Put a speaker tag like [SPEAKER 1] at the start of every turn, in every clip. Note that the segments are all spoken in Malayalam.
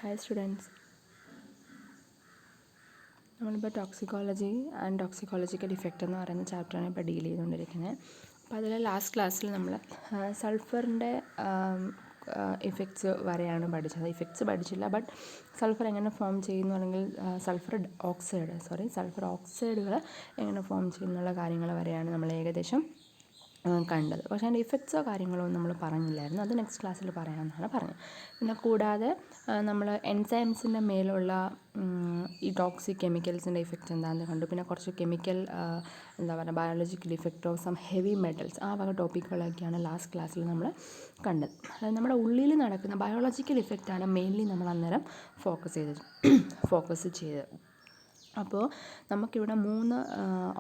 [SPEAKER 1] ഹായ് സ്റ്റുഡൻസ്, നമ്മളിപ്പോൾ ടോക്സിക്കോളജി ആൻഡ് ടോക്സിക്കോളജിക്കൽ ഇഫക്റ്റ് എന്ന് പറയുന്ന ചാപ്റ്ററാണ് ഇപ്പോൾ ഡീൽ ചെയ്തുകൊണ്ടിരിക്കുന്നത്. അപ്പോൾ അതിൽ ലാസ്റ്റ് ക്ലാസ്സിൽ നമ്മൾ സൾഫറിൻ്റെ ഇഫക്ട്സ് വരെയാണ് പഠിച്ചത്. ഇഫക്ട്സ് പഠിച്ചില്ല, ബട്ട് സൾഫർ എങ്ങനെ ഫോം ചെയ്യുന്നു, അല്ലെങ്കിൽ സൾഫർ ഓക്സൈഡുകൾ എങ്ങനെ ഫോം ചെയ്യുന്നുള്ള കാര്യങ്ങൾ വരെയാണ് നമ്മൾ ഏകദേശം കണ്ടത്. പക്ഷേ അതിൻ്റെ ഇഫക്ട്സോ കാര്യങ്ങളോ ഒന്നും നമ്മൾ പറഞ്ഞില്ലായിരുന്നു. അത് നെക്സ്റ്റ് ക്ലാസ്സിൽ പറയാമെന്നാണ് പറഞ്ഞത്. പിന്നെ കൂടാതെ നമ്മൾ എൻസൈംസിൻ്റെ മേലുള്ള ഈ ടോക്സിക് കെമിക്കൽസിൻ്റെ ഇഫക്റ്റ് എന്താണെന്ന് കണ്ടു. പിന്നെ കുറച്ച് chemical biological effect of some heavy metals, ആ വക ടോപ്പിക്കുകളൊക്കെയാണ് ലാസ്റ്റ് ക്ലാസ്സിൽ നമ്മൾ കണ്ടത്. അതായത് നമ്മുടെ ഉള്ളിൽ നടക്കുന്ന ബയോളജിക്കൽ ഇഫക്റ്റാണ് മെയിൻലി നമ്മൾ അന്നേരം ഫോക്കസ് ചെയ്തത്. അപ്പോൾ നമുക്കിവിടെ 3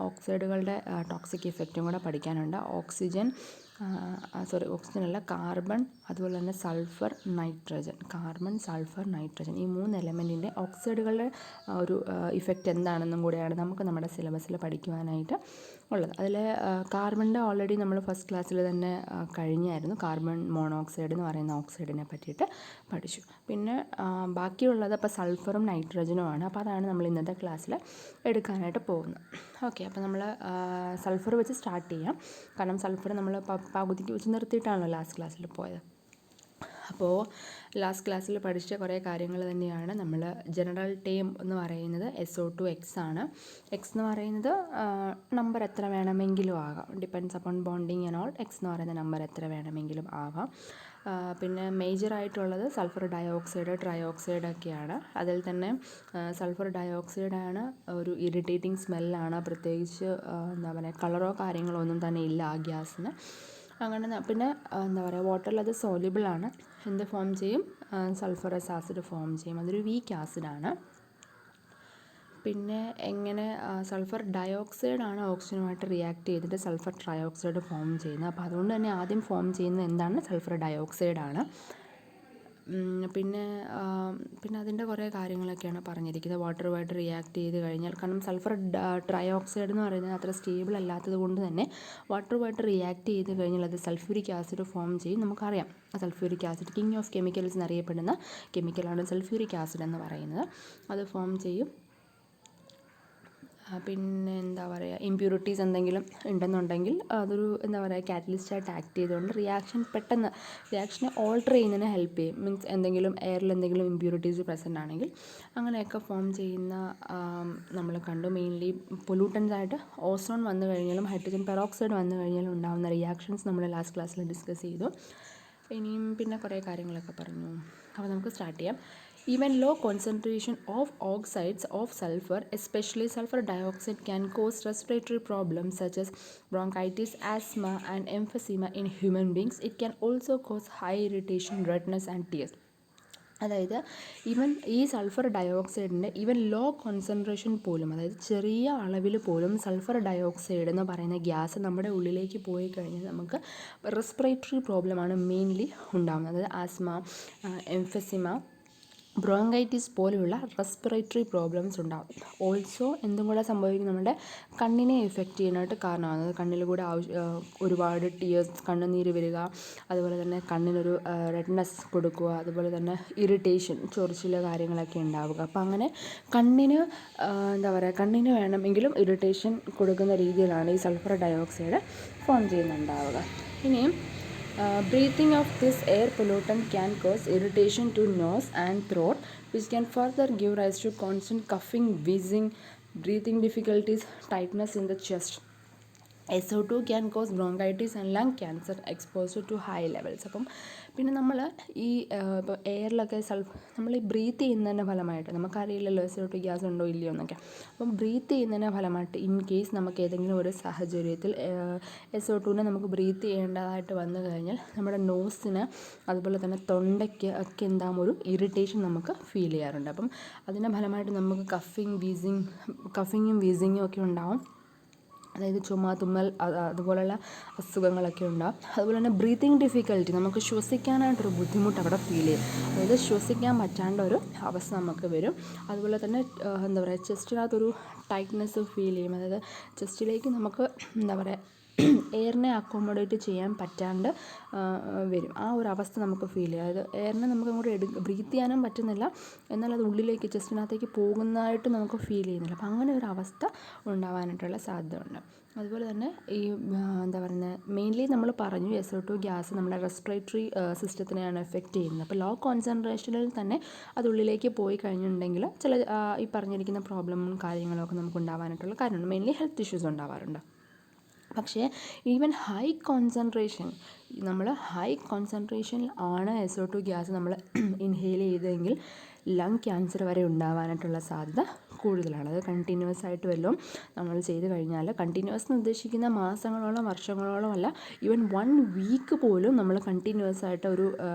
[SPEAKER 1] ഓക്സൈഡുകളുടെ ടോക്സിക് ഇഫക്റ്റും കൂടെ പഠിക്കാനുണ്ട്. ഓക്സിജൻ അല്ല, കാർബൺ, അതുപോലെ തന്നെ സൾഫർ, നൈട്രജൻ. ഈ 3 എലമെൻറ്റിൻ്റെ ഓക്സൈഡുകളുടെ ഒരു ഇഫക്റ്റ് എന്താണെന്നും കൂടെയാണ് നമുക്ക് നമ്മുടെ സിലബസിൽ പഠിക്കുവാനായിട്ട് ഉള്ളത്. അതിൽ കാർബണിൻ്റെ ഓൾറെഡി നമ്മൾ ഫസ്റ്റ് ക്ലാസ്സിൽ തന്നെ കഴിഞ്ഞായിരുന്നു. കാർബൺ മോണോക്സൈഡ് എന്ന് പറയുന്ന ഓക്സൈഡിനെ പറ്റിയിട്ട് പഠിച്ചു. പിന്നെ ബാക്കിയുള്ളത് അപ്പോൾ സൾഫറും നൈട്രജനുമാണ്. അപ്പോൾ അതാണ് നമ്മൾ ഇന്നത്തെ ക്ലാസ്സിൽ എടുക്കാനായിട്ട് പോകുന്നത്. ഓക്കെ, അപ്പോൾ നമ്മൾ സൾഫർ വെച്ച് സ്റ്റാർട്ട് ചെയ്യാം. കാരണം സൾഫർ നമ്മൾ പകുതിക്ക് വെച്ച് നിർത്തിയിട്ടാണല്ലോ ലാസ്റ്റ് ക്ലാസ്സിൽ പോയത്. അപ്പോൾ ലാസ്റ്റ് ക്ലാസ്സിൽ പഠിച്ച കുറേ കാര്യങ്ങൾ തന്നെയാണ്. നമ്മൾ ജനറൽ ടേം എന്ന് പറയുന്നത് SO2X ആണ്. എക്സ് എന്ന് പറയുന്നത് നമ്പർ എത്ര വേണമെങ്കിലും ആകാം, depends upon bonding and all. X എന്ന് പറയുന്ന നമ്പർ എത്ര വേണമെങ്കിലും ആകാം. പിന്നെ മേജറായിട്ടുള്ളത് സൾഫർ ഡയോക്സൈഡ്, ട്രയോക്സൈഡ് ഒക്കെയാണ്. അതിൽ തന്നെ സൾഫർ ഡയോക്സൈഡാണ് ഒരു ഇറിറ്റേറ്റിംഗ് സ്മെല്ലാണ്. പ്രത്യേകിച്ച് കളറോ കാര്യങ്ങളോ ഒന്നും തന്നെ ഇല്ല ആ ഗ്യാസിന്. അങ്ങനെ പിന്നെ വാട്ടറിൽ അത് സോല്യുബിളാണ്. എന്ത് ഫോം ചെയ്യും? സൾഫറസ് ആസിഡ് ഫോം ചെയ്യും. അതൊരു വീക്ക് ആസിഡാണ്. പിന്നെ എങ്ങനെ സൾഫർ ഡയോക്സൈഡാണ് ഓക്സിജനുമായിട്ട് റിയാക്ട് ചെയ്തിട്ട് സൾഫർ ട്രയോക്സൈഡ് ഫോം ചെയ്യുന്നത്. അപ്പോൾ അതുകൊണ്ട് തന്നെ ആദ്യം ഫോം ചെയ്യുന്നത് എന്താണ്? സൾഫർ ഡയോക്സൈഡാണ്. പിന്നെ അതിൻ്റെ കുറേ കാര്യങ്ങളൊക്കെയാണ് പറഞ്ഞിരിക്കുന്നത്. വാട്ടറുമായിട്ട് റിയാക്ട് ചെയ്ത് കഴിഞ്ഞാൽ, കാരണം സൾഫർ ട്രയോക്സൈഡ് എന്ന് പറയുന്നത് അത്ര സ്റ്റേബിൾ അല്ലാത്തത് കൊണ്ട് തന്നെ വാട്ടറുമായിട്ട് റിയാക്ട് ചെയ്ത് കഴിഞ്ഞാൽ അത് സൾഫ്യൂരിക് ആസിഡ് ഫോം ചെയ്യും. നമുക്കറിയാം sulphuric acid king of chemicals എന്നറിയപ്പെടുന്ന കെമിക്കലാണ് സൾഫ്യൂരിക് ആസിഡ് എന്ന് പറയുന്നത്. അത് ഫോം ചെയ്യും. പിന്നെ ഇമ്പ്യൂരിറ്റീസ് എന്തെങ്കിലും ഉണ്ടെന്നുണ്ടെങ്കിൽ അതൊരു കാറ്റലിസ്റ്റായിട്ട് ആക്ട് ചെയ്തുകൊണ്ട് റിയാക്ഷനെ ഓൾട്ടർ ചെയ്യുന്നതിന് ഹെൽപ്പ് ചെയ്യും. മീൻസ് എയറിൽ എന്തെങ്കിലും ഇമ്പ്യൂരിറ്റീസ് പ്രസൻ്റ് ആണെങ്കിൽ അങ്ങനെയൊക്കെ ഫോം ചെയ്യുന്ന നമ്മൾ കണ്ടു. മെയിൻലി പൊല്യൂട്ടൻസ് ആയിട്ട് ഓസോൺ വന്നു കഴിഞ്ഞാലും ഹൈഡ്രജൻ പെറോക്സൈഡ് വന്നു കഴിഞ്ഞാലും ഉണ്ടാകുന്ന റിയാക്ഷൻസ് നമ്മൾ ലാസ്റ്റ് ക്ലാസ്സിൽ ഡിസ്കസ് ചെയ്തു. ഇനിയും പിന്നെ കുറേ കാര്യങ്ങളൊക്കെ പറഞ്ഞു. അപ്പോൾ നമുക്ക് സ്റ്റാർട്ട് ചെയ്യാം. Even low concentration of oxides of sulfur, especially sulfur dioxide, can cause respiratory problems such as bronchitis, asthma, and emphysema in human beings. It can also cause high irritation, redness, and tears. അതായത് ഈ സൾഫർ ഡയോക്സൈഡിൻ്റെ ലോ കോൺസെൻട്രേഷൻ പോലും, അതായത് ചെറിയ അളവിൽ പോലും സൾഫർ ഡയോക്സൈഡ് എന്ന് പറയുന്ന ഗ്യാസ് നമ്മുടെ ഉള്ളിലേക്ക് പോയി കഴിഞ്ഞാൽ നമുക്ക് റെസ്പിറേറ്ററി പ്രോബ്ലമാണ് മെയിൻലി ഉണ്ടാകുന്നത്. അതായത് ആസ്മ, എംഫസിമ, ബ്രോങ്കൈറ്റിസ് പോലെയുള്ള റെസ്പിറേറ്ററി പ്രോബ്ലംസ് ഉണ്ടാകും. ഓൾസോ എന്തും കൂടെ സംഭവിക്കും, നമ്മുടെ കണ്ണിനെ എഫക്റ്റ് ചെയ്യാനായിട്ട് കാരണമാകുന്നത്. കണ്ണിൽ കൂടെ ഒരുപാട് കണ്ണുനീര് വരിക, അതുപോലെ തന്നെ കണ്ണിനൊരു റെഡ്നെസ് കൊടുക്കുക, അതുപോലെ തന്നെ ഇറിറ്റേഷൻ, ചൊറിച്ചിൽ കാര്യങ്ങളൊക്കെ ഉണ്ടാവുക. അപ്പോൾ അങ്ങനെ കണ്ണിന് വേണമെങ്കിലും ഇറിറ്റേഷൻ കൊടുക്കുന്ന രീതിയിലാണ് ഈ സൾഫർ ഡയോക്സൈഡ് ഫോം ചെയ്യുന്നുണ്ടാവുക. ഇനിയും breathing of this air pollutant can cause irritation to nose and throat, which can further give rise to constant coughing, wheezing, breathing difficulties, tightness in the chest. SO2 can cause bronchitis and lung cancer exposed to high levels. അപ്പം പിന്നെ നമ്മൾ ഇപ്പോൾ എയറിലൊക്കെ നമ്മൾ ഈ ബ്രീത്ത് ചെയ്യുന്നതിൻ്റെ ഫലമായിട്ട്, നമുക്കറിയില്ലല്ലോ SO2 ഗ്യാസ് ഉണ്ടോ ഇല്ലയോ എന്നൊക്കെ. അപ്പം ബ്രീത്ത് ചെയ്യുന്നതിൻ്റെ ഫലമായിട്ട് ഇൻ കേസ് നമുക്ക് ഏതെങ്കിലും ഒരു സാഹചര്യത്തിൽ SO2നെ നമുക്ക് ബ്രീത്ത് ചെയ്യേണ്ടതായിട്ട് വന്നു കഴിഞ്ഞാൽ നമ്മുടെ നോസിന് അതുപോലെ തന്നെ തൊണ്ടയ്ക്ക് ഒക്കെ ഒരു ഇറിറ്റേഷൻ നമുക്ക് ഫീൽ ചെയ്യാറുണ്ട്. അപ്പം അതിൻ്റെ ഫലമായിട്ട് നമുക്ക് കഫിങ്ങും വീസിങ്ങും ഒക്കെ ഉണ്ടാവും. അതായത് ചുമ, തുമ്മൽ, അതുപോലെയുള്ള അസുഖങ്ങളൊക്കെ ഉണ്ടാകും. അതുപോലെ തന്നെ ബ്രീത്തിങ് ഡിഫിക്കൽറ്റി, നമുക്ക് ശ്വസിക്കാനായിട്ടൊരു ബുദ്ധിമുട്ട് അവിടെ ഫീൽ ചെയ്യും. അതായത് ശ്വസിക്കാൻ പറ്റാണ്ട ഒരു അവസ്ഥ നമുക്ക് വരും. അതുപോലെ തന്നെ ചെസ്റ്റിനകത്തൊരു ടൈറ്റ്നെസ് ഫീൽ ചെയ്യും. അതായത് ചെസ്റ്റിലേക്ക് നമുക്ക് എയറിനെ അക്കോമഡേറ്റ് ചെയ്യാൻ പറ്റാണ്ട് വരും. ആ ഒരു അവസ്ഥ നമുക്ക് ഫീൽ ചെയ്യും. അതായത് എയറിനെ നമുക്ക് അങ്ങോട്ട് ബ്രീത്ത് ചെയ്യാനും പറ്റുന്നില്ല, എന്നാൽ അത് ഉള്ളിലേക്ക് ചെസ്റ്റിനകത്തേക്ക് പോകുന്നതായിട്ട് നമുക്ക് ഫീൽ ചെയ്യുന്നില്ല. അപ്പം അങ്ങനെ ഒരു അവസ്ഥ ഉണ്ടാവാനായിട്ടുള്ള സാധ്യതയുണ്ട്. അതുപോലെ തന്നെ ഈ എന്താ പറയുന്നത്, മെയിൻലി നമ്മൾ പറഞ്ഞു SO2 ഗ്യാസ് നമ്മുടെ റെസ്പിറേറ്ററി സിസ്റ്റത്തിനെയാണ് എഫക്റ്റ് ചെയ്യുന്നത്. അപ്പോൾ ലോ കോൺസെൻട്രേഷനിൽ തന്നെ അത് ഉള്ളിലേക്ക് പോയി കഴിഞ്ഞിട്ടുണ്ടെങ്കിൽ ചില ഈ പറഞ്ഞിരിക്കുന്ന പ്രോബ്ലമും കാര്യങ്ങളൊക്കെ നമുക്ക് ഉണ്ടാവാനായിട്ടുള്ള കാര്യമുണ്ട്. മെയിൻലി ഹെൽത്ത് ഇഷ്യൂസ് ഉണ്ടാവാറുണ്ട്. പക്ഷേ ഈവൻ ഹൈ കോൺസെൻട്രേഷൻ, നമ്മൾ ഹൈ കോൺസെൻട്രേഷനിൽ ആണ് SO2 ഗ്യാസ് നമ്മൾ ഇൻഹെയിൽ ചെയ്തതെങ്കിൽ ലങ് ക്യാൻസർ വരെ ഉണ്ടാവാനായിട്ടുള്ള സാധ്യത കൂടുതലാണ്. അത് കണ്ടിന്യൂസ് ആയിട്ട് വല്ലതും നമ്മൾ ചെയ്ത് കഴിഞ്ഞാൽ, കണ്ടിന്യൂസ് എന്ന് ഉദ്ദേശിക്കുന്ന മാസങ്ങളോളം വർഷങ്ങളോളം അല്ല, ഈവൻ 1 വീക്ക് പോലും നമ്മൾ കണ്ടിന്യൂസ് ആയിട്ട് ഒരു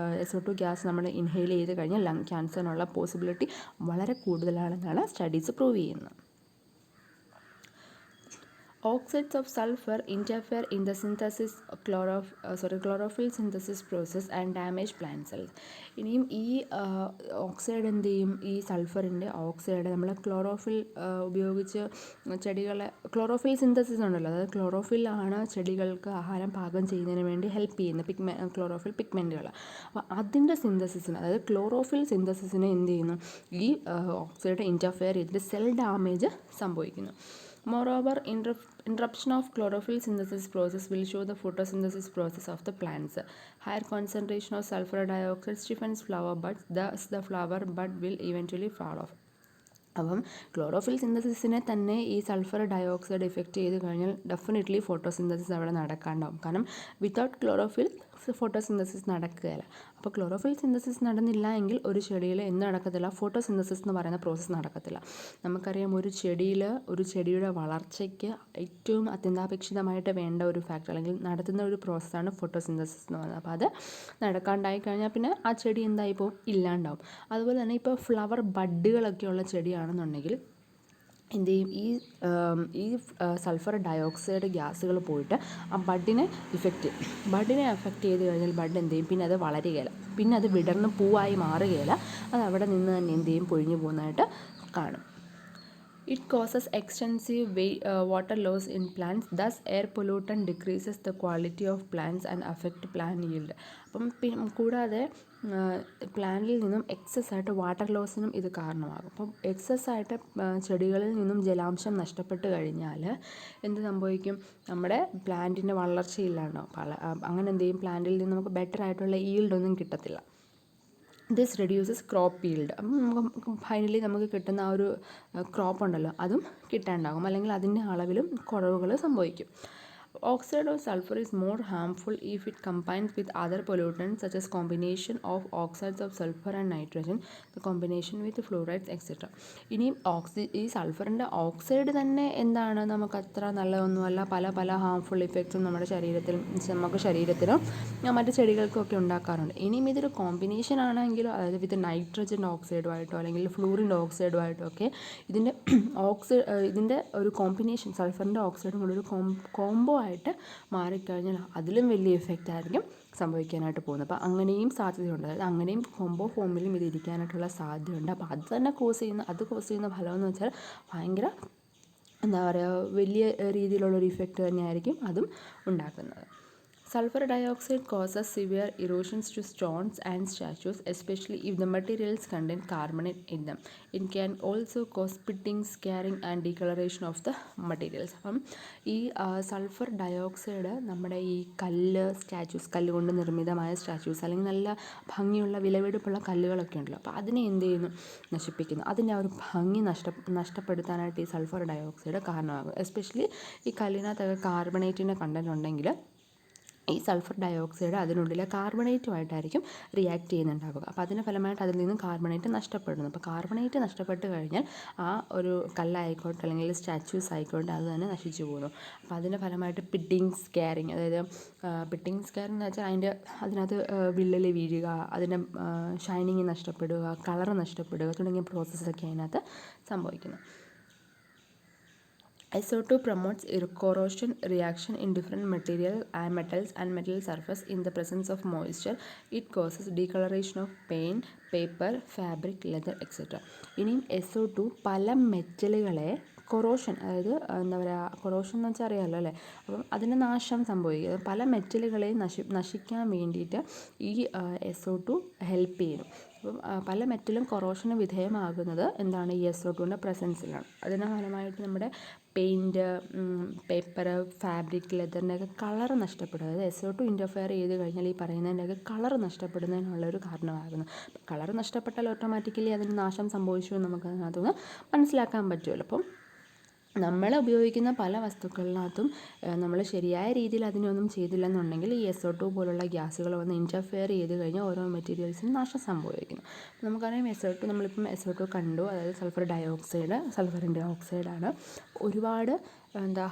[SPEAKER 1] SO2 ഗ്യാസ് നമ്മൾ ഇൻഹെയിൽ ചെയ്ത് കഴിഞ്ഞാൽ ലങ് ക്യാൻസറിനുള്ള പോസിബിലിറ്റി വളരെ കൂടുതലാണെന്നാണ് സ്റ്റഡീസ് പ്രൂവ് ചെയ്യുന്നത്. Oxides of sulfur interfere in the synthesis chlorophyll synthesis process and damage plant cells. ഇനിയും ഈ ഓക്സൈഡ് എന്ത് ചെയ്യും, ഈ സൾഫറിൻ്റെ ഓക്സൈഡ് നമ്മൾ ക്ലോറോഫിൽ ഉപയോഗിച്ച് ചെടികളെ, ക്ലോറോഫിൽ സിന്തസിസ് ഉണ്ടല്ലോ, അതായത് ക്ലോറോഫില്ലാണ് ചെടികൾക്ക് ആഹാരം പാകം ചെയ്യുന്നതിന് വേണ്ടി ഹെൽപ്പ് ചെയ്യുന്ന ക്ലോറോഫിൽ പിഗ്മെൻറ്റുകൾ. അപ്പോൾ അതിൻ്റെ സിന്തസിസിന്, അതായത് ക്ലോറോഫിൽ സിന്തസിസിനെ എന്ത് ചെയ്യുന്നു, ഈ ഓക്സൈഡ് ഇൻ്റർഫെയർ ചെയ്തിട്ട് സെൽ ഡാമേജ് സംഭവിക്കുന്നു. Moreover, interruption of chlorophyll synthesis process will show the photosynthesis process of the plants. Higher concentration of sulfur dioxide stiffens flower buds, thus the flower bud will eventually fall off. അപ്പം ക്ലോറോഫിൽ സിന്തസിസിനെ തന്നെ ഈ സൾഫർ ഡയോക്സൈഡ് ഇഫക്റ്റ് ചെയ്ത് കഴിഞ്ഞാൽ ഡെഫിനറ്റ്ലി ഫോട്ടോസിന്തസിസ് അവിടെ നടക്കാണ്ടാവും. കാരണം വിത്തൗട്ട് ക്ലോറോഫിൽ ഫോട്ടോസിന്തസിസ് നടക്കുകയില്ല. അപ്പോൾ ക്ലോറോഫിൽ സിന്തസിസ് നടന്നില്ല എങ്കിൽ ഒരു ചെടിയിൽ എന്ത് നടക്കത്തില്ല, ഫോട്ടോസിന്തസിസ് എന്ന് പറയുന്ന പ്രോസസ്സ് നടക്കത്തില്ല. നമുക്കറിയാം, ഒരു ചെടിയുടെ വളർച്ചയ്ക്ക് ഏറ്റവും അത്യന്താപേക്ഷിതമായിട്ട് വേണ്ട ഒരു ഫാക്ടർ അല്ലെങ്കിൽ നടത്തുന്ന ഒരു പ്രോസസ്സാണ് ഫോട്ടോസിന്തസിസ് എന്ന് പറയുന്നത്. അപ്പോൾ അത് നടക്കാണ്ടായി കഴിഞ്ഞാൽ പിന്നെ ആ ചെടി എന്തായി പോകും, ഇല്ലാണ്ടാവും. അതുപോലെ തന്നെ ഇപ്പോൾ ഫ്ലവർ ബഡുകളൊക്കെ ഉള്ള ചെടിയാണെന്നുണ്ടെങ്കിൽ എന്ത് ചെയ്യും, ഈ സൾഫർ ഡയോക്സൈഡ് ഗ്യാസുകൾ പോയിട്ട് ആ ബഡിനെ എഫക്റ്റ് ചെയ്ത് കഴിഞ്ഞാൽ ബഡ് എന്ത് ചെയ്യും, പിന്നെ അത് വളരുകയില്ല, പിന്നെ അത് വിടർന്ന് പൂവായി മാറുകയില്ല, അത് അവിടെ നിന്ന് തന്നെ എന്ത് ചെയ്യും, പൊഴിഞ്ഞു പോകുന്നതായിട്ട് കാണും. It causes extensive water loss in plants. Thus, air pollutant decreases the quality of plants and affect plant yield. അപ്പം കൂടാതെ പ്ലാന്റിൽ നിന്നും എക്സസ് ആയിട്ട് വാട്ടർ ലോസിനും ഇത് കാരണമാകും. അപ്പം എക്സസ് ആയിട്ട് ചെടികളിൽ നിന്നും ജലാംശം നഷ്ടപ്പെട്ട് കഴിഞ്ഞാൽ എന്ത് സംഭവിക്കും, നമ്മുടെ പ്ലാന്റിൻ്റെ വളർച്ചയില്ലാണ്ടാവും. അങ്ങനെ എന്ത് ചെയ്യും, പ്ലാന്റിൽ നിന്ന് നമുക്ക് ബെറ്റർ ആയിട്ടുള്ള ഈൽഡൊന്നും കിട്ടത്തില്ല. This reduces crop yield. അപ്പം നമുക്ക് ഫൈനലി നമുക്ക് കിട്ടുന്ന ആ ഒരു ക്രോപ്പ് ഉണ്ടല്ലോ, അതും കിട്ടാണ്ടാകും, അല്ലെങ്കിൽ അതിൻ്റെ അളവിലും കുറവുകൾ സംഭവിക്കും. Oxide of sulfur is more harmful if it combines with other pollutants such as combination of oxides of sulfur and nitrogen, the combination with fluorides etc. ഇനിയും ഈ സൾഫറിൻ്റെ ഓക്സൈഡ് തന്നെ എന്താണ്, നമുക്ക് അത്ര നല്ലതൊന്നുമല്ല. പല ഹാംഫുൾ ഇഫക്ട്സും നമ്മുടെ ശരീരത്തിനും മറ്റ് ചെടികൾക്കും ഒക്കെ ഉണ്ടാക്കാറുണ്ട്. ഇനിയും ഇതൊരു കോമ്പിനേഷൻ ആണെങ്കിലോ, അതായത് വിത്ത് നൈട്രജൻ ഓക്സൈഡുമായിട്ടോ അല്ലെങ്കിൽ ഫ്ലൂറിൻ ഓക്സൈഡുമായിട്ടോ ഒക്കെ ഇതിൻ്റെ ഒരു കോമ്പിനേഷൻ, സൾഫറിൻ്റെ ഓക്സൈഡും കൂടി ഒരു കോംബോ ആയിട്ട് മാറിക്കഴിഞ്ഞാൽ അതിലും വലിയ ഇഫക്റ്റ് ആയിരിക്കും സംഭവിക്കാനായിട്ട് പോകുന്നത്. അപ്പോൾ അങ്ങനെയും സാധ്യതയുണ്ട്, അതായത് അങ്ങനെയും കോംബോ ഫോമിലും ഇത് ഇരിക്കാനായിട്ടുള്ള സാധ്യതയുണ്ട്. അപ്പോൾ അത് തന്നെ കോസ് ചെയ്യുന്ന ഫലം എന്ന് വെച്ചാൽ ഭയങ്കര എന്താ പറയുക, വലിയ രീതിയിലുള്ളൊരു ഇഫക്റ്റ് തന്നെയായിരിക്കും അതും ഉണ്ടാക്കുന്നത്. Sulfur dioxide causes severe erosions to stones and statues, especially if the materials contain carbonate in them. It can also cause pitting, scarring and discoloration of the materials. അപ്പം ഈ സൾഫർ ഡയോക്സൈഡ് നമ്മുടെ ഈ കല്ല് കൊണ്ട് നിർമ്മിതമായ സ്റ്റാച്യൂസ് അല്ലെങ്കിൽ നല്ല ഭംഗിയുള്ള വിലപിടിപ്പുള്ള കല്ലുകളൊക്കെ ഉണ്ടല്ലോ, അപ്പോൾ അതിനെ എന്ത് ചെയ്യുന്നു, നശിപ്പിക്കുന്നു. അതിൻ്റെ ആ ഒരു ഭംഗി നഷ്ടപ്പെടുത്താനായിട്ട് ഈ സൾഫർ ഡയോക്സൈഡ് കാരണമാകും. എസ്പെഷ്യലി ഈ കല്ലിനകത്തൊക്കെ കാർബണേറ്റിൻ്റെ കണ്ടൻറ് ഉണ്ടെങ്കിൽ ഈ സൾഫർ ഡയോക്സൈഡ് അതിനുള്ളിലെ കാർബണേറ്റുമായിട്ടായിരിക്കും റിയാക്ട് ചെയ്യുന്നുണ്ടാവുക. അപ്പോൾ അതിൻ്റെ ഫലമായിട്ട് അതിൽ നിന്ന് കാർബണേറ്റ് നഷ്ടപ്പെടുന്നു. അപ്പോൾ കാർബണേറ്റ് നഷ്ടപ്പെട്ട് കഴിഞ്ഞാൽ ആ ഒരു കല്ലായിക്കോട്ടെ അല്ലെങ്കിൽ സ്റ്റാച്യൂസ് ആയിക്കോട്ടെ അത് തന്നെ നശിച്ചു പോകുന്നു. അപ്പോൾ അതിൻ്റെ ഫലമായിട്ട് പിട്ടിങ്, സ്കാരിങ്, അതായത് പിട്ടിങ് സ്കാരിങ് എന്ന് വെച്ചാൽ അതിനകത്ത് വിള്ളൽ വീഴുക, അതിൻ്റെ ഷൈനിങ് നഷ്ടപ്പെടുക, കളർ നഷ്ടപ്പെടുക തുടങ്ങിയ പ്രോസസ്സൊക്കെ അതിനകത്ത് സംഭവിക്കുന്നു. SO2 promotes corrosion reaction in different metals and metal surface in the presence of moisture. It causes discoloration of paint, paper, fabric, leather etc. ഇനിയും SO2 പല മെറ്റലുകളെ കൊറോഷൻ, അതായത് എന്താ പറയുക, കൊറോഷൻ എന്ന് വെച്ചാൽ അറിയാമല്ലോ അല്ലേ. അപ്പം അതിന് നാശം സംഭവിക്കുക, പല മെറ്റലുകളെയും നശിക്കാൻ വേണ്ടിയിട്ട് ഈ SO2 ഹെൽപ്പ് ചെയ്യുന്നു. അപ്പം പല മെറ്റലും കൊറോഷന് വിധേയമാകുന്നത് എന്താണ്, ഈ SO2ൻ്റെ പ്രസൻസിലാണ്. അതിൻ്റെ ഫലമായിട്ട് നമ്മുടെ പെയിൻറ്റ്, പേപ്പർ, ഫാബ്രിക്, ലെതറിൻ്റെയൊക്കെ കളർ നഷ്ടപ്പെടും. അതായത് SO2 ഇൻ്റർഫെയർ ചെയ്ത് കഴിഞ്ഞാൽ ഈ പറയുന്നതിൻ്റെയൊക്കെ കളർ നഷ്ടപ്പെടുന്നതിനുള്ളൊരു കാരണമാകുന്നു. കളർ നഷ്ടപ്പെട്ടാൽ ഓട്ടോമാറ്റിക്കലി അതിന് നാശം സംഭവിച്ചു എന്ന് നമുക്ക് അതിനകത്തുനിന്ന് മനസ്സിലാക്കാൻ പറ്റുമല്ലോ. അപ്പം നമ്മൾ ഉപയോഗിക്കുന്ന പല വസ്തുക്കളിനകത്തും നമ്മൾ ശരിയായ രീതിയിൽ അതിനൊന്നും ചെയ്തില്ലെന്നുണ്ടെങ്കിൽ ഈ SO2 പോലുള്ള ഗ്യാസുകൾ വന്ന് ഇൻ്റർഫെയർ ചെയ്ത് കഴിഞ്ഞാൽ ഓരോ മെറ്റീരിയൽസിനും നാശം സംഭവിക്കുന്നു. നമുക്കറിയാം SO2, നമ്മളിപ്പം SO2 കണ്ടു, അതായത് സൾഫറിൻ്റെ ഓക്സൈഡാണ്. ഒരുപാട്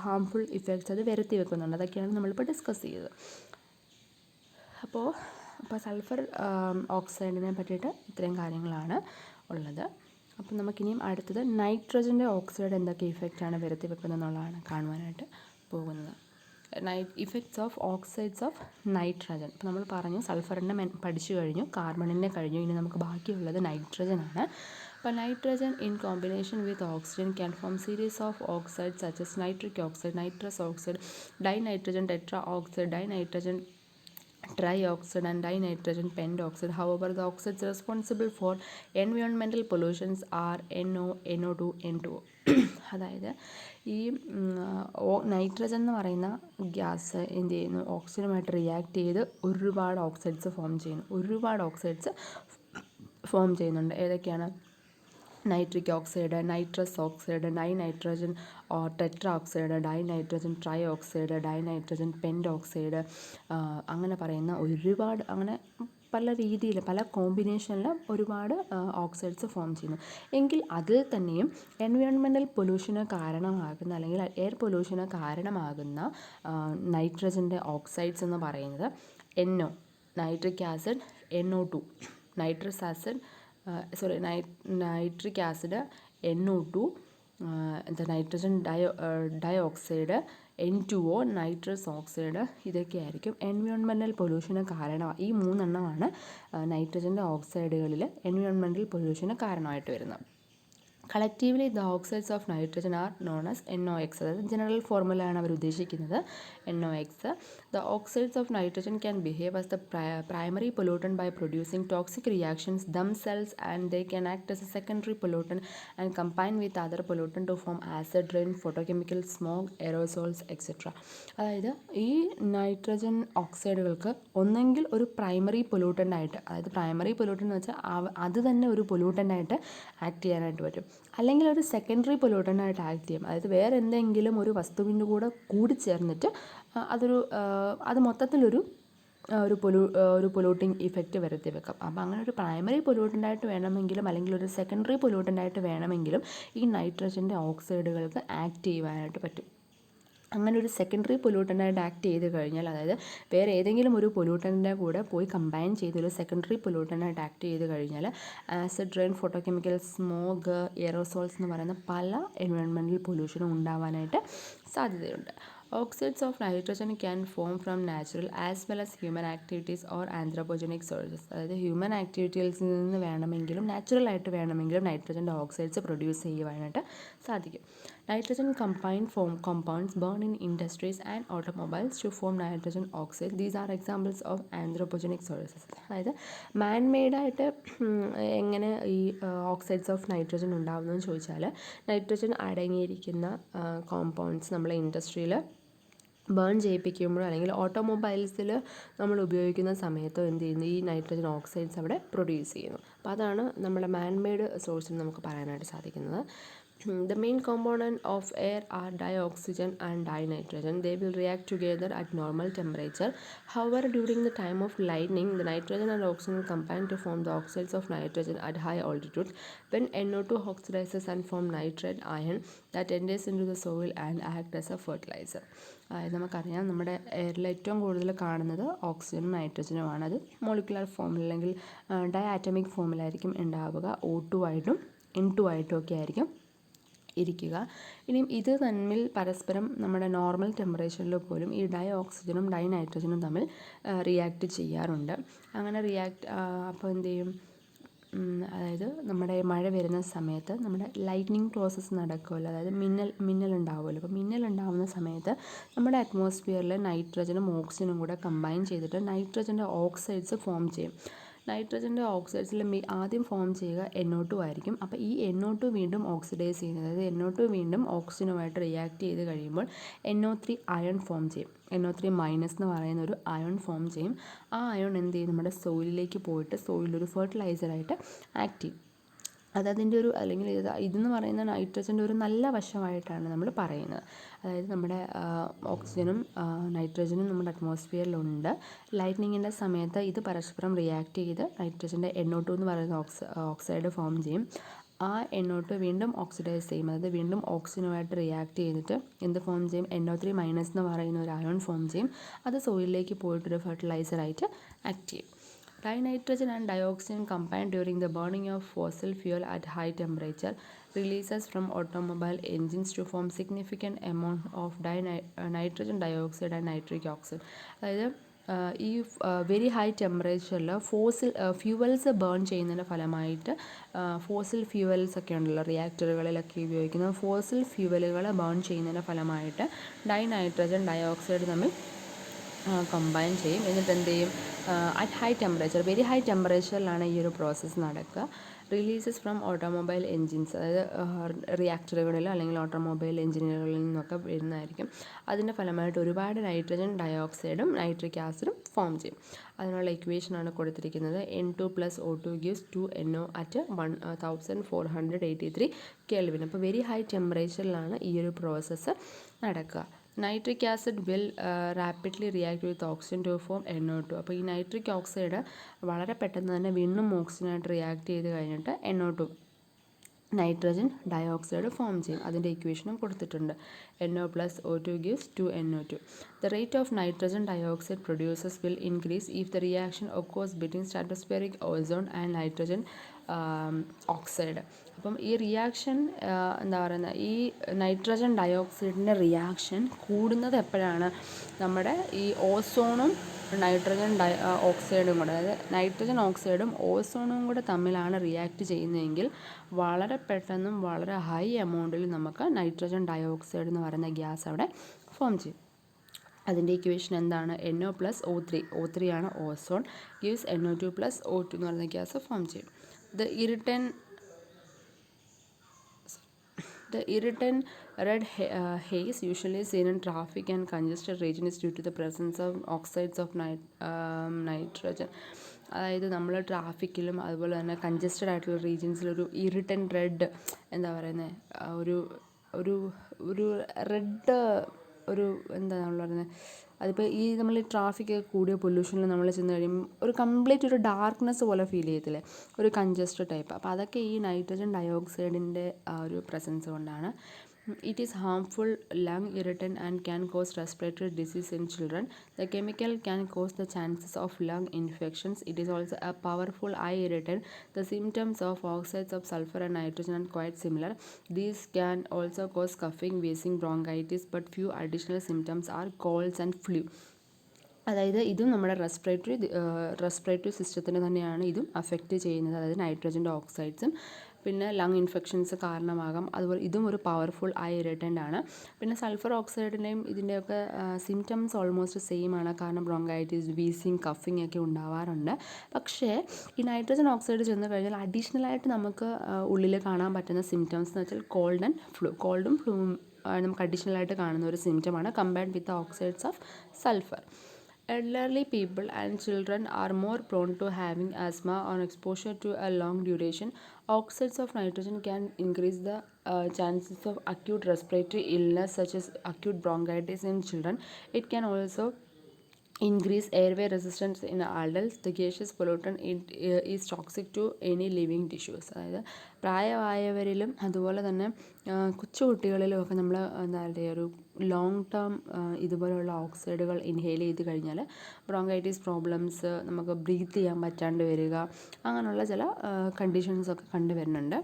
[SPEAKER 1] ഹാംഫുൾ ഇഫക്ട്സ് അത് വരുത്തി വെക്കുന്നുണ്ട്. അതൊക്കെയാണ് നമ്മളിപ്പോൾ ഡിസ്കസ് ചെയ്തത്. അപ്പോൾ സൾഫർ ഓക്സൈഡിനെ പറ്റിയിട്ട് ഇത്രയും കാര്യങ്ങളാണ് ഉള്ളത്. അപ്പം നമുക്കിനിയും അടുത്തത് നൈട്രജൻ്റെ ഓക്സൈഡ് എന്തൊക്കെ ഇഫക്റ്റാണ് വരുത്തി വെക്കുന്നത് എന്നുള്ളതാണ് കാണുവാനായിട്ട് പോകുന്നത്. Effects of oxides of nitrogen. ഇപ്പോൾ നമ്മൾ പറഞ്ഞു സൾഫറിൻ്റെ പഠിച്ചു കഴിഞ്ഞു, കാർബണിൻ്റെ കഴിഞ്ഞു, ഇനി നമുക്ക് ബാക്കിയുള്ളത് നൈട്രജനാണ്. അപ്പോൾ nitrogen in combination with oxygen can form series of oxide such as nitric oxide, nitrous oxide, dinitrogen tetra oxide, dinitrogen trioxide and dinitrogen pentoxide. However, the oxides responsible for environmental pollutions are NO, NO2, N2O. അതായത് ഈ നൈട്രജൻ എന്ന് പറയുന്ന ഗ്യാസ് എന്ത് ചെയ്യുന്നു, ഓക്സിജനുമായിട്ട് റിയാക്ട് ചെയ്ത് ഒരുപാട് ഓക്സൈഡ്സ് ഫോം ചെയ്യുന്നുണ്ട്. ഏതൊക്കെയാണ്? Nitric oxide, nitrous oxide, dinitrogen tetra oxide, dinitrogen trioxide, dinitrogen pentoxide, അങ്ങനെ പറയുന്ന ഒരുപാട്, അങ്ങനെ പല രീതിയിൽ പല കോമ്പിനേഷനിൽ ഒരുപാട് ഓക്സൈഡ്സ് ഫോം ചെയ്യുന്നു. എങ്കിൽ അതിൽ തന്നെയും എൻവയോൺമെൻറ്റൽ പൊല്യൂഷന് കാരണമാകുന്ന, അല്ലെങ്കിൽ എയർ പൊല്യൂഷന് കാരണമാകുന്ന നൈട്രജൻ്റെ ഓക്സൈഡ്സ് എന്ന് പറയുന്നത് NO, nitric acid, NO2, nitric acid, NO2, nitrogen dioxide, N2O, nitrous oxide, ഇതൊക്കെയായിരിക്കും എൻവയോൺമെൻറ്റൽ പൊല്യൂഷന് കാരണമാണ്. ഈ 3 എണ്ണമാണ് നൈട്രജൻ്റെ ഓക്സൈഡുകളിൽ എൻവയോൺമെൻറ്റൽ പൊല്യൂഷന് കാരണമായിട്ട് വരുന്നത്. Collectively the oxides of nitrogen are known as NOx, അതായത് ജനറൽ ഫോർമുലയാണ് അവർ ഉദ്ദേശിക്കുന്നത്, NOx. The oxides of nitrogen can behave as the primary pollutant by producing toxic reactions themselves and they can act as a secondary pollutant and combine with other pollutant to form acid rain, photochemical smog, aerosols etcetera. അതായത് ഈ നൈട്രജൻ ഓക്സൈഡുകൾക്ക് ഒന്നെങ്കിൽ ഒരു പ്രൈമറി പൊല്യൂട്ടൻ്റായിട്ട്, അതായത് പ്രൈമറി പൊല്യൂട്ടൻ എന്ന് വെച്ചാൽ അത് തന്നെ ഒരു പൊല്യൂട്ടൻ്റായിട്ട് ആക്ട് ചെയ്യാനായിട്ട് പറ്റും, അല്ലെങ്കിൽ ഒരു സെക്കൻഡറി പൊല്യൂട്ടൻ്റായിട്ട് ആക്ട് ചെയ്യും. അതായത് വേറെ എന്തെങ്കിലും ഒരു വസ്തുവിൻ്റെ കൂടെ കൂടിച്ചേർന്നിട്ട് അത് മൊത്തത്തിലൊരു പൊല്യൂട്ടിങ് ഇഫക്റ്റ് വരുത്തി വെക്കാം. അപ്പോൾ അങ്ങനെ ഒരു പ്രൈമറി പൊല്യൂട്ടൻ്റായിട്ട് വേണമെങ്കിലും അല്ലെങ്കിൽ ഒരു സെക്കൻഡറി പൊല്യൂട്ടൻ്റായിട്ട് വേണമെങ്കിലും ഈ നൈട്രജൻ്റെ ഓക്സൈഡുകൾക്ക് ആക്ട് ചെയ്യുവാനായിട്ട് പറ്റും. അങ്ങനെ ഒരു സെക്കൻഡറി പൊല്യൂട്ടൻ്റായിട്ട് ആക്ട് ചെയ്ത് കഴിഞ്ഞാൽ, അതായത് വേറെ ഏതെങ്കിലും ഒരു പൊല്യൂട്ടൻ്റെ കൂടെ പോയി കമ്പൈൻ ചെയ്തൊരു സെക്കൻഡറി പൊല്യൂട്ടൻ്റായിട്ട് ആക്ട് ചെയ്ത് കഴിഞ്ഞാൽ acid rain, photochemical smog, aerosols എന്ന് പറയുന്ന പല എൻവയോൺമെൻറ്റൽ പൊല്യൂഷനും ഉണ്ടാവാനായിട്ട് സാധ്യതയുണ്ട്. Oxides of nitrogen can form from natural as well as human activities or anthropogenic sources. അതായത് ഹ്യൂമൻ ആക്ടിവിറ്റീസിൽ നിന്ന് വേണമെങ്കിലും നാച്ചുറലായിട്ട് വേണമെങ്കിലും നൈട്രജൻ്റെ ഓക്സൈഡ്സ് പ്രൊഡ്യൂസ് ചെയ്യുവാനായിട്ട് സാധിക്കും. Nitrogen combined compounds burn in industries and automobiles to form nitrogen oxide. These are examples of anthropogenic sources. അതായത് മാൻമെയ്ഡായിട്ട് എങ്ങനെ ഈ ഓക്സൈഡ്സ് ഓഫ് നൈട്രജൻ ഉണ്ടാകുന്നതെന്ന് ചോദിച്ചാൽ, നൈട്രജൻ അടങ്ങിയിരിക്കുന്ന കോമ്പൗണ്ട്സ് നമ്മൾ ഇൻഡസ്ട്രിയിൽ ബേൺ ചെയ്യിപ്പിക്കുമ്പോഴോ അല്ലെങ്കിൽ ഓട്ടോമൊബൈൽസിൽ നമ്മൾ ഉപയോഗിക്കുന്ന സമയത്തോ എന്ത് ചെയ്യുന്നു, ഈ നൈട്രജൻ ഓക്സൈഡ്സ് അവിടെ പ്രൊഡ്യൂസ് ചെയ്യുന്നു. അപ്പോൾ അതാണ് നമ്മുടെ മാൻമെയ്ഡ് സോഴ്സിൽ നമുക്ക് പറയാനായിട്ട് സാധിക്കുന്നത്. The main component of air are dioxygen and dinitrogen. They will react together at normal temperature. However, during the time of lightning, the nitrogen and oxygen combine to form the oxides of nitrogen at high altitudes. When NO2 oxidizes and form nitrate ion that enters into the soil and act as a fertilizer. അതായത് നമുക്കറിയാം, നമ്മുടെ എയറിൽ ഏറ്റവും കൂടുതൽ കാണുന്നത് ഓക്സിജനും നൈട്രജനുമാണ്. അത് മോളിക്കുലർ ഫോമിൽ അല്ലെങ്കിൽ ഡയാറ്റമിക് ഫോമിലായിരിക്കും ഉണ്ടാവുക. O2 ആയിട്ടും N2 ആയിട്ടും ഒക്കെ ആയിരിക്കും ഇരിക്കുക. ഇനിയും ഇത് തമ്മിൽ പരസ്പരം നമ്മുടെ നോർമൽ ടെമ്പറേച്ചറിൽ പോലും ഈ ഓക്സിജനും നൈട്രജനും തമ്മിൽ റിയാക്ട് ചെയ്യാറുണ്ട്. അങ്ങനെ അപ്പോൾ എന്ത് ചെയ്യും, അതായത് അതായത് നമ്മുടെ മഴ വരുന്ന സമയത്ത് നമ്മുടെ ലൈറ്റ്നിങ് പ്രോസസ്സ് നടക്കുമല്ലോ, അതായത് മിന്നലുണ്ടാവുമല്ലോ. അപ്പോൾ മിന്നലുണ്ടാവുന്ന സമയത്ത് നമ്മുടെ അറ്റ്മോസ്ഫിയറിൽ നൈട്രജനും ഓക്സിജനും കൂടെ കമ്പൈൻ ചെയ്തിട്ട് നൈട്രജൻ്റെ ഓക്സൈഡ്സ് ഫോം ചെയ്യും. നൈട്രജൻ്റെ ഓക്സൈഡ്സിൽ ആദ്യം ഫോം ചെയ്യുക NO2 ആയിരിക്കും. അപ്പോൾ ഈ NO2 വീണ്ടും ഓക്സിഡൈസ് ചെയ്യുന്നത്, അതായത് NO2 വീണ്ടും ഓക്സിജനുമായിട്ട് റിയാക്ട് ചെയ്ത് കഴിയുമ്പോൾ NO3 അയൺ ഫോം ചെയ്യും. NO3 മൈനസ് എന്ന് പറയുന്ന ഒരു അയൺ ഫോം ചെയ്യും. ആ അയൺ എന്ത് ചെയ്യും, നമ്മുടെ സോയിലിലേക്ക് പോയിട്ട് സോയിലൊരു ഫെർട്ടിലൈസറായിട്ട് ആക്ട് ചെയ്യും. അതതിൻ്റെ ഒരു, അല്ലെങ്കിൽ ഇതെന്ന് പറയുന്ന നൈട്രജൻ്റെ ഒരു നല്ല വശമായിട്ടാണ് നമ്മൾ പറയുന്നത്. അതായത് നമ്മുടെ ഓക്സിജനും നൈട്രജനും നമ്മുടെ അറ്റ്മോസ്ഫിയറിലുണ്ട്. ലൈറ്റ്നിങ്ങിൻ്റെ സമയത്ത് ഇത് പരസ്പരം റിയാക്ട് ചെയ്ത് നൈട്രജൻ്റെ NO2 എന്ന് പറയുന്ന ഓക്സൈഡ് ഫോം ചെയ്യും. ആ NO2 വീണ്ടും ഓക്സിഡൈസ് ചെയ്യും, അതായത് വീണ്ടും ഓക്സിജനുമായിട്ട് റിയാക്ട് ചെയ്തിട്ട് എന്ത് ഫോം ചെയ്യും, NO3 മൈനസ് എന്ന് പറയുന്ന ഒരു അയോൺ ഫോം ചെയ്യും. അത് സോയിലിലേക്ക് പോയിട്ടൊരു ഫെർട്ടിലൈസറായിട്ട് ആക്ട് ചെയ്യും. Dinitrogen and dioxin combined during the burning of fossil fuel at high temperature releases from automobile engines to form significant amount of nitrogen dioxide and nitric oxide. അതായത് ഈ വെരി ഹൈ ടെമ്പറേച്ചറിൽ ഫ്യൂവൽസ് ബേൺ ചെയ്യുന്നതിൻ്റെ ഫലമായിട്ട് ഫോസിൽ ഫ്യൂവൽസ് ഒക്കെ ഉണ്ടല്ലോ, റിയാക്ടറുകളിലൊക്കെ ഉപയോഗിക്കുന്ന ഫോസിൽ ഫ്യൂവലുകൾ ബേൺ ചെയ്യുന്നതിൻ്റെ ഫലമായിട്ട് നൈട്രജൻ ഡയോക്സൈഡ് തമ്മിൽ കമ്പൈൻ ചെയ്യും. എന്നിട്ട് എന്ത് ചെയ്യും, at high temperature, very high ടെമ്പറേച്ചറിലാണ് ഈ ഒരു പ്രോസസ്സ് നടക്കുക. റിലീസസ് ഫ്രം ഓട്ടോമൊബൈൽ എൻജിൻസ്, അതായത് റിയാക്ടറുകളിൽ അല്ലെങ്കിൽ ഓട്ടോമൊബൈൽ എൻജിനുകളിൽ നിന്നൊക്കെ വരുന്നതായിരിക്കും. അതിൻ്റെ ഫലമായിട്ട് ഒരുപാട് നൈട്രജൻ ഡയോക്സൈഡും നൈട്രിക് ആസിഡും ഫോം ചെയ്യും. അതിനുള്ള ഇക്വേഷനാണ് കൊടുത്തിരിക്കുന്നത്. N2 + O2 gives 2NO at 1483 Kelvin. അപ്പോൾ വെരി ഹൈ ടെമ്പറേച്ചറിലാണ് ഈ ഒരു പ്രോസസ്സ് നടക്കുക. Nitric acid will rapidly react with oxygen to form NO2. അപ്പോൾ ഈ നൈട്രിക് ഓക്സൈഡ് വളരെ പെട്ടെന്ന് തന്നെ വീണ്ടും ഓക്സിജനായിട്ട് റിയാക്ട് ചെയ്ത് കഴിഞ്ഞിട്ട് NO2 നൈട്രജൻ ഡയോക്സൈഡ് ഫോം ചെയ്യും. അതിൻ്റെ ഇക്വേഷനും കൊടുത്തിട്ടുണ്ട്. NO + O2 gives 2NO2. The rate of nitrogen dioxide produces will increase if the reaction occurs between stratospheric ozone and nitrogen oxide. അപ്പം ഈ റിയാക്ഷൻ എന്താ പറയുന്നത്, ഈ നൈട്രജൻ ഡയോക്സൈഡിൻ്റെ റിയാക്ഷൻ കൂടുന്നത് എപ്പോഴാണ്, നമ്മുടെ ഈ ഓസോണും നൈട്രജൻ ഓക്സൈഡും കൂടെ, അതായത് നൈട്രജൻ ഓക്സൈഡും ഓസോണും കൂടെ തമ്മിലാണ് റിയാക്ട് ചെയ്യുന്നതെങ്കിൽ വളരെ പെട്ടെന്നും വളരെ ഹൈ എമൗണ്ടിൽ നമുക്ക് നൈട്രജൻ ഡയോക്സൈഡ് എന്ന് പറയുന്ന ഗ്യാസ് അവിടെ ഫോം ചെയ്യും. അതിൻ്റെ ഇക്വേഷൻ എന്താണ്, NO + O3, O3 ആണ് ഓസോൺ, ഗീവ്സ് NO2 + O2 എന്ന് പറയുന്ന ഗ്യാസ് ഫോം ചെയ്യും. The irritant red haze usually seen in traffic and congested region is due to the presence of oxides of nitrogen. അതായത് നമ്മൾ ട്രാഫിക്കിലും അതുപോലെ തന്നെ കൺജസ്റ്റഡ് ആയിട്ടുള്ള റീജിയൻസിലൊരു ഇറിറ്റൻറ്റ് റെഡ്, എന്താ പറയുന്നത്, ഒരു ഒരു ഒരു റെഡ് ഒരു എന്താ നമ്മൾ പറയുന്നത്, അതിപ്പോൾ ഈ നമ്മൾ ട്രാഫിക് കൂടിയ പൊല്യൂഷനിൽ നമ്മൾ ചെന്ന് കഴിയുമ്പോൾ ഒരു കംപ്ലീറ്റ് ഒരു ഡാർക്ക്നെസ് പോലെ ഫീൽ ചെയ്യത്തില്ലേ, ഒരു കൺജസ്റ്റഡ് ടൈപ്പ്. അപ്പോൾ അതൊക്കെ ഈ നൈട്രജൻ ഡയോക്സൈഡിൻ്റെ ഒരു പ്രസൻസ് കൊണ്ടാണ്. It is harmful lung irritant and can cause respiratory disease in children. The chemical can cause the chances of lung infections. It is also a powerful eye irritant. The symptoms of oxides of sulfur and nitrogen are quite similar. These can also cause coughing, wheezing, bronchitis, but few additional symptoms are colds and flu. അതായത് ഇതും നമ്മുടെ റെസ്പിറേറ്ററി സിസ്റ്റത്തിന് തന്നെയാണ് ഇതും അഫക്റ്റ് ചെയ്യുന്നത്. അതായത് നൈട്രജൻ്റെ ഓക്സൈഡ്സും പിന്നെ ലങ് ഇൻഫെക്ഷൻസ് കാരണമാകാം. അതുപോലെ ഇതും ഒരു പവർഫുൾ ഐ ഇറിറ്റൻ്റ് ആണ്. പിന്നെ സൾഫർ ഓക്സൈഡിൻ്റെയും ഇതിൻ്റെയൊക്കെ സിംറ്റംസ് ഓൾമോസ്റ്റ് സെയിം ആണ്. കാരണം ബ്രോങ്കൈറ്റിസ്, വീസിങ്, കഫിങ് ഒക്കെ ഉണ്ടാവാറുണ്ട്. പക്ഷേ ഈ നൈട്രജൻ ഓക്സൈഡ് ചെന്ന് കഴിഞ്ഞാൽ അഡീഷണലായിട്ട് നമുക്ക് ഉള്ളിൽ കാണാൻ പറ്റുന്ന സിംറ്റംസ് എന്ന് വെച്ചാൽ കോൾഡും ഫ്ലൂവും നമുക്ക് അഡീഷണലായിട്ട് കാണുന്ന ഒരു സിംറ്റമാണ് compared with oxides of sulphur. Elderly people and children are more prone to having asthma on exposure to a long duration. Oxides of nitrogen can increase the chances of acute respiratory illness such as acute bronchitis in children. It can also increase airway resistance in adults. The gaseous pollutant is toxic to any living tissues. അതായത് പ്രായമായവരിലും അതുപോലെ തന്നെ കൊച്ചുകുട്ടികളിലും ഒക്കെ നമ്മൾ എന്താ പറയുക, ഒരു ലോങ് ടേം ഇതുപോലെയുള്ള ഓക്സൈഡുകൾ ഇൻഹെയിൽ ചെയ്ത് കഴിഞ്ഞാൽ ബ്രോങ്കൈറ്റിസ് പ്രോബ്ലംസ്, നമുക്ക് ബ്രീത്ത് ചെയ്യാൻ പറ്റാണ്ട് വരിക, അങ്ങനെയുള്ള ചില കണ്ടീഷൻസൊക്കെ കണ്ടുവരുന്നുണ്ട്.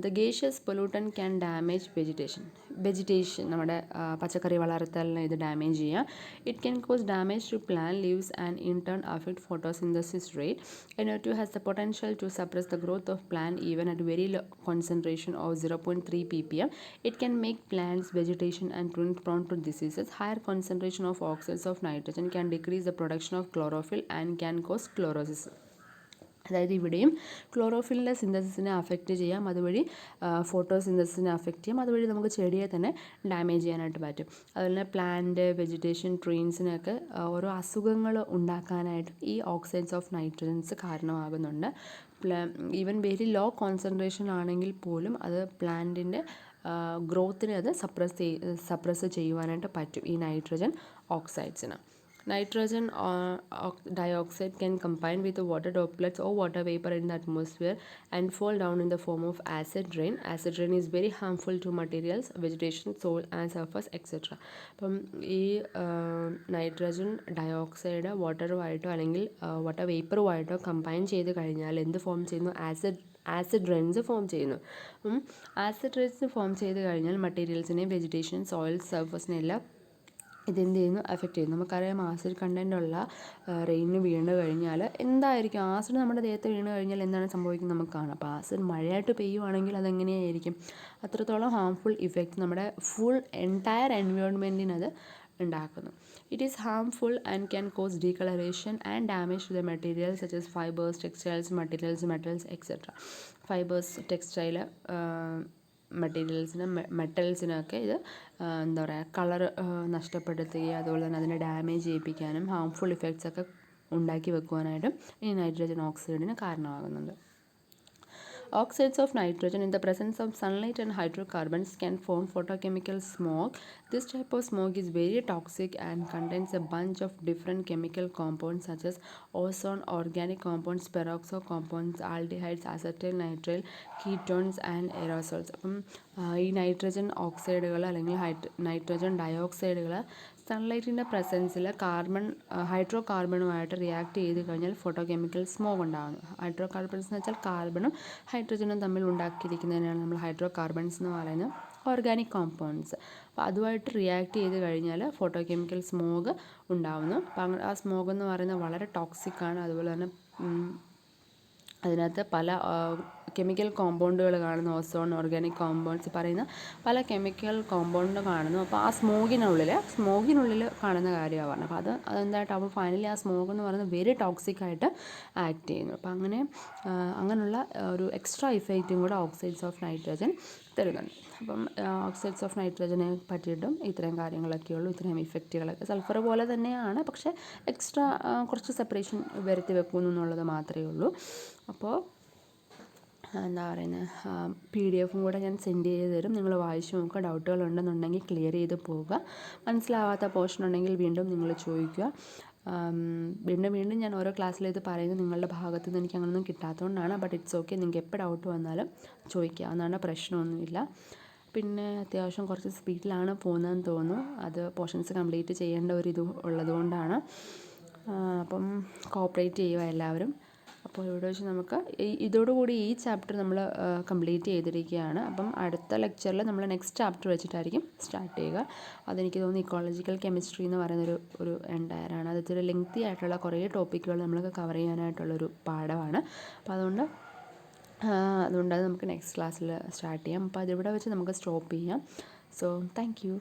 [SPEAKER 1] The gaseous pollutant can damage vegetation നമ്മുടെ പച്ചക്കറി വളർത്തലിനെ ഇത് ഡാമേജ് ചെയ്യാം. It can cause damage to plant leaves and in turn affect photosynthesis rate. NO2 has the potential to suppress the growth of plant even at very low concentration of 0.3 ppm. It can make plants vegetation and prone to diseases. Higher concentration of oxides of nitrogen can decrease the production of chlorophyll and can cause chlorosis. അതായത് ഇവിടെയും ക്ലോറോഫിലിൻ്റെ സിന്തസിസിനെ അഫക്റ്റ് ചെയ്യാം, അതുവഴി ഫോട്ടോസിന്തസിസിനെ അഫക്റ്റ് ചെയ്യും, അതുവഴി നമുക്ക് ചെടിയെ തന്നെ ഡാമേജ് ചെയ്യാനായിട്ട് പറ്റും. അതുപോലെ പ്ലാന്റ്, വെജിറ്റേഷൻ, ട്രീൻസിനൊക്കെ ഓരോ അസുഖങ്ങൾ ഉണ്ടാക്കാനായിട്ട് ഈ ഓക്സൈഡ്സ് ഓഫ് നൈട്രജൻസ് കാരണമാകുന്നുണ്ട്. ഈവൻ വെരി ലോ കോൺസെൻട്രേഷൻ ആണെങ്കിൽ പോലും അത് പ്ലാന്റിൻ്റെ ഗ്രോത്തിനെ അത് സപ്രസ് ചെയ്യുവാനായിട്ട് പറ്റും ഈ nitrogen ഓക്സൈഡ്സിന്. Nitrogen dioxide can combine with the water droplets or water vapor in the atmosphere and fall down in the form of acid rain. Acid rain is very harmful to materials, vegetation, soil and surface etc. അപ്പം ഈ നൈട്രജൻ ഡയോക്സൈഡ് വാട്ടറുമായിട്ടോ അല്ലെങ്കിൽ വാട്ടർ വേപ്പറുമായിട്ടോ കമ്പൈൻ ചെയ്ത് കഴിഞ്ഞാൽ എന്ത് ഫോം ചെയ്യുന്നു? ആസിഡ് റെയിൻസ് ഫോം ചെയ്യുന്നു. ആസിഡ് റെയിൻസ് ഫോം ചെയ്ത് കഴിഞ്ഞാൽ മെറ്റീരിയൽസിനെ, വെജിറ്റേഷൻ, സോയിൽ, സർഫസിനെല്ലാം ഇതെന്ത് ചെയ്യുന്നു? അഫക്റ്റ് ചെയ്യുന്നു. നമുക്കറിയാം ആസിഡ് കണ്ടൻ്റ് ഉള്ള റെയിന് വീണ് കഴിഞ്ഞാൽ എന്തായിരിക്കും? ആസിഡ് നമ്മുടെ ദേഹത്ത് വീണ് കഴിഞ്ഞാൽ എന്താണ് സംഭവിക്കുന്നത് നമുക്ക് കാണാം. അപ്പോൾ ആസിഡ് മഴയായിട്ട് പെയ്യുവാണെങ്കിൽ അതെങ്ങനെയായിരിക്കും? അത്രത്തോളം ഹാംഫുൾ ഇഫക്റ്റ് നമ്മുടെ എൻറ്റയർ എൻവയോൺമെൻറ്റിന് അത് ഉണ്ടാക്കുന്നു. It is harmful and can cause discolouration and damage to the material such as fibres, textiles, metals etcetera. Fibres, textile മെറ്റൽസിനൊക്കെ ഇത് എന്താ പറയുക, കളർ നഷ്ടപ്പെടുത്തുകയും അതുപോലെ തന്നെ അതിനെ ഡാമേജ് ചെയ്യിപ്പിക്കാനും ഹാംഫുൾ ഇഫക്ട്സ് ഒക്കെ ഉണ്ടാക്കി വെക്കുവാനായിട്ടും ഈ നൈട്രജൻ ഓക്സൈഡിന് കാരണമാകുന്നുണ്ട്. Oxides of nitrogen in the presence of sunlight and hydrocarbons can form photochemical smoke. This type of smoke is very toxic and contains a bunch of different chemical compounds such as ozone, organic compounds, peroxo compounds, aldehydes, acetyl nitrile, ketones and aerosols. അപ്പം ഈ നൈട്രജൻ ഓക്സൈഡുകൾ അല്ലെങ്കിൽ നൈട്രജൻ ഡയോക്സൈഡുകൾ സൺലൈറ്റിൻ്റെ പ്രസൻസിൽ ഹൈഡ്രോ കാർബണുമായിട്ട് റിയാക്ട് ചെയ്ത് കഴിഞ്ഞാൽ ഫോട്ടോ കെമിക്കൽ സ്മോക്ക് ഉണ്ടാകുന്നു. ഹൈഡ്രോ കാർബൺസ് എന്ന് വെച്ചാൽ കാർബണും ഹൈഡ്രജനും തമ്മിൽ ഉണ്ടാക്കിയിരിക്കുന്നതിനാണ് നമ്മൾ ഹൈഡ്രോ കാർബൺസ് എന്ന് പറയുന്നത്. ഓർഗാനിക് കോമ്പൗണ്ട്സ്, അപ്പോൾ അതുമായിട്ട് റിയാക്ട് ചെയ്ത് കഴിഞ്ഞാൽ ഫോട്ടോ കെമിക്കൽ സ്മോഗ് ഉണ്ടാകുന്നു. അപ്പോൾ ആ സ്മോഗ് എന്ന് പറയുന്നത് വളരെ ടോക്സിക്കാണ്. അതുപോലെ തന്നെ അതിനകത്ത് പല കെമിക്കൽ കോമ്പൗണ്ടുകൾ കാണുന്നു. ഓസോൺ, ഓർഗാനിക് കോമ്പൗണ്ട്സ് പറയുന്ന പല കെമിക്കൽ കോമ്പൗണ്ട് കാണുന്നു. അപ്പോൾ ആ സ്മോഗിനുള്ളിൽ കാണുന്ന കാര്യമാണ് പറഞ്ഞത്. അപ്പോൾ അതെന്തായിട്ട് അപ്പോൾ ഫൈനലി ആ സ്മോഗ് എന്ന് പറയുന്നത് വെരി ടോക്സിക്കായിട്ട് ആക്ട് ചെയ്യുന്നു. അപ്പോൾ അങ്ങനെയുള്ള ഒരു എക്സ്ട്രാ ഇഫക്റ്റും കൂടെ ഓക്സൈഡ്സ് ഓഫ് നൈട്രജൻ തരുന്നുണ്ട്. അപ്പം ഓക്സൈഡ്സ് ഓഫ് നൈട്രജനെ പറ്റിയിട്ടും ഇത്രയും കാര്യങ്ങളൊക്കെയുള്ളൂ, ഇത്രയും ഇഫക്റ്റുകളൊക്കെ. സൾഫർ പോലെ തന്നെയാണ്, പക്ഷേ എക്സ്ട്രാ കുറച്ച് സെപ്പറേഷൻ വരുത്തി വെക്കുന്നു എന്നുള്ളത് മാത്രമേ ഉള്ളൂ. അപ്പോൾ എന്താ പറയുന്നത്, PDF കൂടെ ഞാൻ സെൻഡ് ചെയ്ത് തരും, നിങ്ങൾ വായിച്ച് നോക്കുക. ഡൗട്ടുകൾ ഉണ്ടെന്നുണ്ടെങ്കിൽ ക്ലിയർ ചെയ്ത് പോവുക. മനസ്സിലാവാത്ത പോർഷൻ ഉണ്ടെങ്കിൽ വീണ്ടും നിങ്ങൾ ചോദിക്കുക. വീണ്ടും ഞാൻ ഓരോ ക്ലാസ്സിൽ ഇത് പറയുന്നത് നിങ്ങളുടെ ഭാഗത്തു നിന്ന് എനിക്ക് അങ്ങനെയൊന്നും കിട്ടാത്തതുകൊണ്ടാണ്. ബട്ട് ഇറ്റ്സ് ഓക്കെ, നിങ്ങൾക്ക് എപ്പോൾ ഡൗട്ട് വന്നാലും ചോദിക്കാവുന്നതാണ്, പ്രശ്നമൊന്നുമില്ല. പിന്നെ അത്യാവശ്യം കുറച്ച് സ്പീഡിലാണ് പോകുന്നതെന്ന് തോന്നുന്നു. അത് പോർഷൻസ് കംപ്ലീറ്റ് ചെയ്യേണ്ട ഒരു ഉള്ളതുകൊണ്ടാണ്. അപ്പം കോപ്പറേറ്റ് ചെയ്യുക എല്ലാവരും. അപ്പോൾ ഇവിടെ വെച്ച് നമുക്ക് ഇതോടുകൂടി ഈ ചാപ്റ്റർ നമ്മൾ കംപ്ലീറ്റ് ചെയ്തിരിക്കുകയാണ്. അപ്പം അടുത്ത ലെക്ചറിൽ നമ്മൾ നെക്സ്റ്റ് ചാപ്റ്റർ വെച്ചിട്ടായിരിക്കും സ്റ്റാർട്ട് ചെയ്യുക. അതെനിക്ക് തോന്നുന്നു ഇക്കോളജിക്കൽ കെമിസ്ട്രി എന്ന് പറയുന്നൊരു എൻറ്റയറാണ്. അത് ഇത്തിരി ലെങ്തി ആയിട്ടുള്ള കുറേ ടോപ്പിക്കുകൾ നമ്മൾക്ക് കവർ ചെയ്യാനായിട്ടുള്ളൊരു പാഠമാണ്. അപ്പോൾ അതുകൊണ്ട് അത് നമുക്ക് നെക്സ്റ്റ് ക്ലാസ്സിൽ സ്റ്റാർട്ട് ചെയ്യാം. അപ്പോൾ അതിവിടെ വെച്ച് നമുക്ക് സ്റ്റോപ്പ് ചെയ്യാം. So thank you.